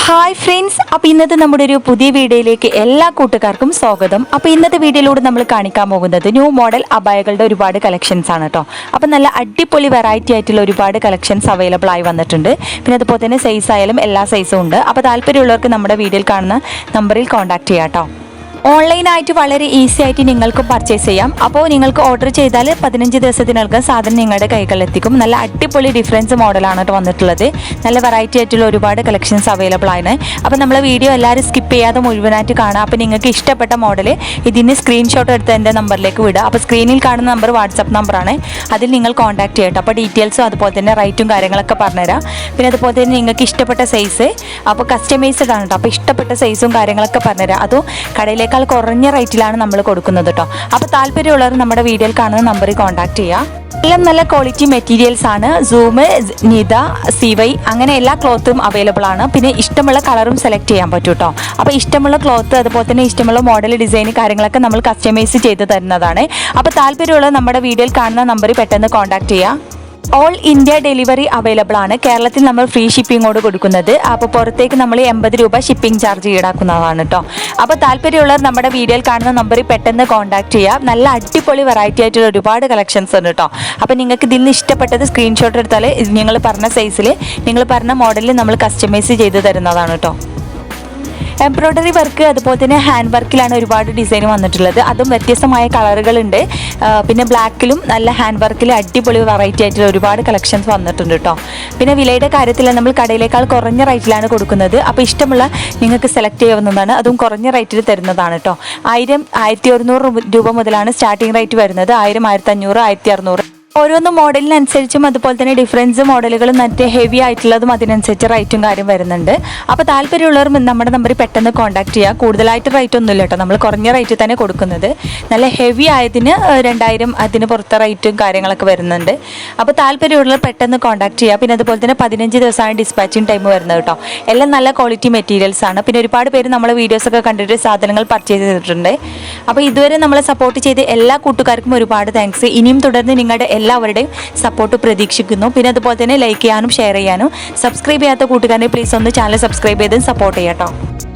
Hi friends, അപ്പോൾ ഇന്നത്തെ നമ്മുടെ ഒരു പുതിയ വീഡിയോയിലേക്ക് എല്ലാ കൂട്ടുകാർക്കും സ്വാഗതം. അപ്പോൾ ഇന്നത്തെ വീഡിയോയിലൂടെ നമ്മൾ കാണിക്കാൻ പോകുന്നത് ന്യൂ മോഡൽ അബായകളുടെ ഒരുപാട് കളക്ഷൻസ് ആണ് കേട്ടോ. അപ്പോൾ നല്ല അടിപൊളി വെറൈറ്റി ആയിട്ടുള്ള ഒരുപാട് കളക്ഷൻസ് അവൈലബിൾ ആയി വന്നിട്ടുണ്ട്. പിന്നെ അതുപോലെ തന്നെ സൈസ് ആയാലും എല്ലാ സൈസും ഉണ്ട്. അപ്പോൾ താല്പര്യമുള്ളവർക്ക് നമ്മുടെ വീഡിയോയിൽ കാണുന്ന നമ്പറിൽ കോൺടാക്ട് ചെയ്യാം കേട്ടോ. ഓൺലൈനായിട്ട് വളരെ ഈസി ആയിട്ട് നിങ്ങൾക്ക് പർച്ചേസ് ചെയ്യാം. അപ്പോൾ നിങ്ങൾക്ക് ഓർഡർ ചെയ്താൽ 15 ദിവസത്തിനകം സാധനം നിങ്ങളുടെ കൈകളിലെത്തിക്കും. നല്ല അടിപൊളി ഡിഫറൻസ് മോഡലാണ് കേട്ടോ വന്നിട്ടുള്ളത്. നല്ല വെറൈറ്റി ആയിട്ടുള്ള ഒരുപാട് കളക്ഷൻസ് അവൈലബിൾ ആണ്. അപ്പോൾ നമ്മളെ വീഡിയോ എല്ലാവരും സ്കിപ്പ് ചെയ്യാതെ മുഴുവനായിട്ട് കാണാം. അപ്പോൾ നിങ്ങൾക്ക് ഇഷ്ടപ്പെട്ട മോഡൽ ഇതിന് സ്ക്രീൻഷോട്ട് എടുത്ത് എൻ്റെ നമ്പറിലേക്ക് വിടുക. അപ്പോൾ സ്ക്രീനിൽ കാണുന്ന നമ്പർ വാട്സപ്പ് നമ്പറാണ്, അതിൽ നിങ്ങൾ കോൺടാക്ട് ചെയ്യട്ടോ. അപ്പോൾ ഡീറ്റെയിൽസും അതുപോലെ തന്നെ റേറ്റും കാര്യങ്ങളൊക്കെ പറഞ്ഞുതരാം. പിന്നെ അതുപോലെ തന്നെ നിങ്ങൾക്ക് ഇഷ്ടപ്പെട്ട സൈസ് അപ്പോൾ കസ്റ്റമൈസ്ഡ് ആണ് കേട്ടോ. അപ്പോൾ ഇഷ്ടപ്പെട്ട സൈസും കാര്യങ്ങളൊക്കെ പറഞ്ഞുതരാം. അതും കടയിലേക്ക് കുറഞ്ഞ റേറ്റിലാണ് നമ്മൾ കൊടുക്കുന്നത് കേട്ടോ. അപ്പോൾ താല്പര്യമുള്ളവർ നമ്മുടെ വീഡിയോയിൽ കാണുന്ന നമ്പറിൽ കോൺടാക്ട് ചെയ്യുക. എല്ലാം നല്ല ക്വാളിറ്റി മെറ്റീരിയൽസ് ആണ്. സൂം, നിത, സിവൈ അങ്ങനെ എല്ലാ ക്ലോത്തും അവൈലബിൾ ആണ്. പിന്നെ ഇഷ്ടമുള്ള കളറും സെലക്ട് ചെയ്യാൻ പറ്റും കേട്ടോ. അപ്പോൾ ഇഷ്ടമുള്ള ക്ലോത്ത് അതുപോലെ തന്നെ ഇഷ്ടമുള്ള മോഡൽ, ഡിസൈൻ കാര്യങ്ങളൊക്കെ നമ്മൾ കസ്റ്റമൈസ് ചെയ്ത് തരുന്നതാണ്. അപ്പോൾ താല്പര്യമുള്ള നമ്മുടെ വീഡിയോയിൽ കാണുന്ന നമ്പറിൽ പെട്ടെന്ന് കോൺടാക്ട് ചെയ്യുക. ഓൾ ഇന്ത്യ ഡെലിവറി അവൈലബിൾ ആണ്. കേരളത്തിൽ നമ്മൾ ഫ്രീ ഷിപ്പിങ്ങോട് കൊടുക്കുന്നത്. അപ്പോൾ പുറത്തേക്ക് നമ്മൾ 80 രൂപ ഷിപ്പിംഗ് ചാർജ് ഈടാക്കുന്നതാണ് കേട്ടോ. അപ്പോൾ താല്പര്യമുള്ളവർ നമ്മുടെ വീഡിയോയിൽ കാണുന്ന നമ്പറിൽ പെട്ടെന്ന് കോൺടാക്ട് ചെയ്യാം. നല്ല അടിപൊളി വെറൈറ്റി ആയിട്ടുള്ള ഒരുപാട് കളക്ഷൻസ് ഉണ്ട് കേട്ടോ. അപ്പോൾ നിങ്ങൾക്ക് ഇതിൽ നിന്ന് ഇഷ്ടപ്പെട്ടത് സ്ക്രീൻഷോട്ട് എടുത്താൽ നിങ്ങൾ പറഞ്ഞ സൈസിൽ നിങ്ങൾ പറഞ്ഞ മോഡലിൽ നമ്മൾ കസ്റ്റമൈസ് ചെയ്ത് തരുന്നതാണ് കേട്ടോ. എംബ്രോയ്ഡറി വർക്ക് അതുപോലെ തന്നെ ഹാൻഡ് വർക്കിലാണ് ഒരുപാട് ഡിസൈൻ വന്നിട്ടുള്ളത്. അതും വ്യത്യസ്തമായ കളറുകളുണ്ട്. പിന്നെ ബ്ലാക്കിലും നല്ല ഹാൻഡ് വർക്കിൽ അടിപൊളി വെറൈറ്റി ആയിട്ടുള്ള ഒരുപാട് കളക്ഷൻസ് വന്നിട്ടുണ്ട് കേട്ടോ. പിന്നെ വിലയുടെ കാര്യത്തിൽ നമ്മൾ കടയിലേക്കാൾ കുറഞ്ഞ റേറ്റിലാണ് കൊടുക്കുന്നത്. അപ്പോൾ ഇഷ്ടമുള്ള നിങ്ങൾക്ക് സെലക്ട് ചെയ്യാവുന്നതാണ്. അതും കുറഞ്ഞ റേറ്റിൽ തരുന്നതാണ് കേട്ടോ. 1000, 1100 രൂപ മുതലാണ് സ്റ്റാർട്ടിംഗ് റേറ്റ് വരുന്നത്. 1000, 1500, 1600 ഓരോന്ന് മോഡലിനനുസരിച്ചും അതുപോലെ തന്നെ ഡിഫറൻസ് മോഡലുകളും മറ്റേ ഹെവി ആയിട്ടുള്ളതും അതിനനുസരിച്ച് റേറ്റും കാര്യം വരുന്നുണ്ട്. അപ്പോൾ താല്പര്യമുള്ളവർ നമ്മുടെ നമ്പറിൽ പെട്ടെന്ന് കോൺടാക്ട് ചെയ്യുക. കൂടുതലായിട്ട് റേറ്റ് ഒന്നുമില്ല കേട്ടോ, നമ്മൾ കുറഞ്ഞ റേറ്റ് തന്നെ കൊടുക്കുന്നത്. നല്ല ഹെവി ആയതിന് 2000 അതിന് പുറത്തെ റേറ്റും കാര്യങ്ങളൊക്കെ വരുന്നുണ്ട്. അപ്പോൾ താല്പര്യമുള്ളവർ പെട്ടെന്ന് കോൺടാക്ട് ചെയ്യുക. പിന്നെ അതുപോലെ തന്നെ 15 ദിവസമാണ് ഡിസ്പാച്ചിങ് ടൈം വരുന്നത് കേട്ടോ. എല്ലാം നല്ല ക്വാളിറ്റി മെറ്റീരിയൽസ് ആണ്. പിന്നെ ഒരുപാട് പേര് നമ്മളെ വീഡിയോസൊക്കെ കണ്ടിട്ട് സാധനങ്ങൾ പർച്ചേസ് ചെയ്തിട്ടുണ്ട്. അപ്പോൾ ഇതുവരെ നമ്മളെ സപ്പോർട്ട് ചെയ്ത് എല്ലാ കൂട്ടുകാർക്കും ഒരുപാട് താങ്ക്സ്. ഇനിയും തുടർന്ന് നിങ്ങളുടെ എല്ലാവരുടെയും സപ്പോർട്ട് പ്രതീക്ഷിക്കുന്നു. പിന്നെ അതുപോലെ തന്നെ ലൈക്ക് ചെയ്യാനും ഷെയർ ചെയ്യാനും സബ്സ്ക്രൈബ് ചെയ്യാത്ത കൂട്ടുകാരെ പ്ലീസ് ഒന്ന് ചാനൽ സബ്സ്ക്രൈബ് ചെയ്ത് സപ്പോർട്ട് ചെയ്യാട്ടോ.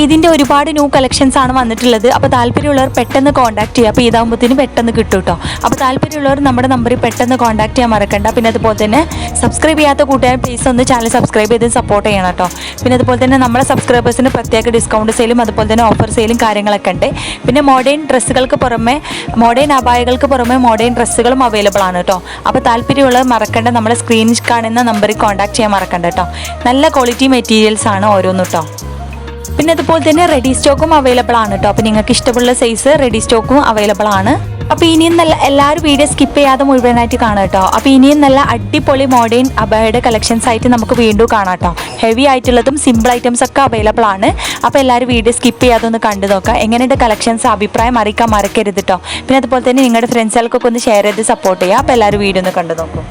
ഇതിൻ്റെ ഒരുപാട് ന്യൂ കളക്ഷൻസ് ആണ് വന്നിട്ടുള്ളത്. അപ്പോൾ താല്പര്യമുള്ളവർ പെട്ടെന്ന് കോൺടാക്ട് ചെയ്യുക. അപ്പോൾ ഇതാകുമ്പോഴത്തേന് പെട്ടെന്ന് കിട്ടും കേട്ടോ. അപ്പോൾ താല്പര്യമുള്ളവർ നമ്മുടെ നമ്പറിൽ പെട്ടെന്ന് കോൺടാക്ട് ചെയ്യാൻ മറക്കണ്ട. പിന്നെ അതുപോലെ തന്നെ സബ്സ്ക്രൈബ് ചെയ്യാത്ത കൂട്ടുകാർ പ്ലീസ് ഒന്ന് ചാനൽ സബ്സ്ക്രൈബ് ചെയ്ത് സപ്പോർട്ട് ചെയ്യണം കേട്ടോ. പിന്നെ അതുപോലെ തന്നെ നമ്മുടെ സബ്സ്ക്രൈബേഴ്സിന് പ്രത്യേക ഡിസ്കൗണ്ട് സെയിലും അതുപോലെ തന്നെ ഓഫർ സെയിലും കാര്യങ്ങളൊക്കെ ഉണ്ട്. പിന്നെ മോഡേൺ ഡ്രസ്സുകൾക്ക് പുറമെ മോഡേൺ അബായകൾക്ക് പുറമെ മോഡേൺ ഡ്രസ്സുകളും അവൈലബിൾ ആണ് കേട്ടോ. അപ്പോൾ താല്പര്യമുള്ളവർ മറക്കണ്ട, നമ്മുടെ സ്ക്രീനിൽ കാണുന്ന നമ്പറിൽ കോൺടാക്ട് ചെയ്യാൻ മറക്കണ്ട കേട്ടോ. നല്ല ക്വാളിറ്റി മെറ്റീരിയൽസ് ആണ് ഓരോന്നും കേട്ടോ. പിന്നെ അതുപോലെ തന്നെ റെഡി സ്റ്റോക്കും അവൈലബിൾ ആണ് കേട്ടോ. അപ്പോൾ നിങ്ങൾക്ക് ഇഷ്ടമുള്ള സൈസ് റെഡി സ്റ്റോക്കും അവൈലബിൾ ആണ്. അപ്പോൾ ഇനിയും നല്ല എല്ലാവരും വീഡിയോ സ്കിപ്പ് ചെയ്യാതെ മുഴുവനായിട്ട് കാണാം കേട്ടോ. അപ്പോൾ ഇനിയും നല്ല അടിപൊളി മോഡേൺ അബായയുടെ കളക്ഷൻസ് ആയിട്ട് നമുക്ക് വീണ്ടും കാണാം കേട്ടോ. ഹെവി ആയിട്ടുള്ളതും സിമ്പിൾ ഐറ്റംസ് ഒക്കെ അവൈലബിൾ ആണ്. അപ്പോൾ എല്ലാവരും വീഡിയോ സ്കിപ്പ് ചെയ്യാതെ ഒന്ന് കണ്ടു നോക്കാം. എങ്ങനെയുണ്ട് കളക്ഷൻസ് അഭിപ്രായം അറിയിക്കാൻ മറക്കരുത് കേട്ടോ. പിന്നെ അതുപോലെ തന്നെ നിങ്ങളുടെ ഫ്രണ്ട്സുകൾക്കൊക്കെ ഒന്ന് ഷെയർ ചെയ്ത് സപ്പോർട്ട് ചെയ്യുക. അപ്പോൾ എല്ലാവരും വീഡിയോ ഒന്ന് കണ്ടു നോക്കും.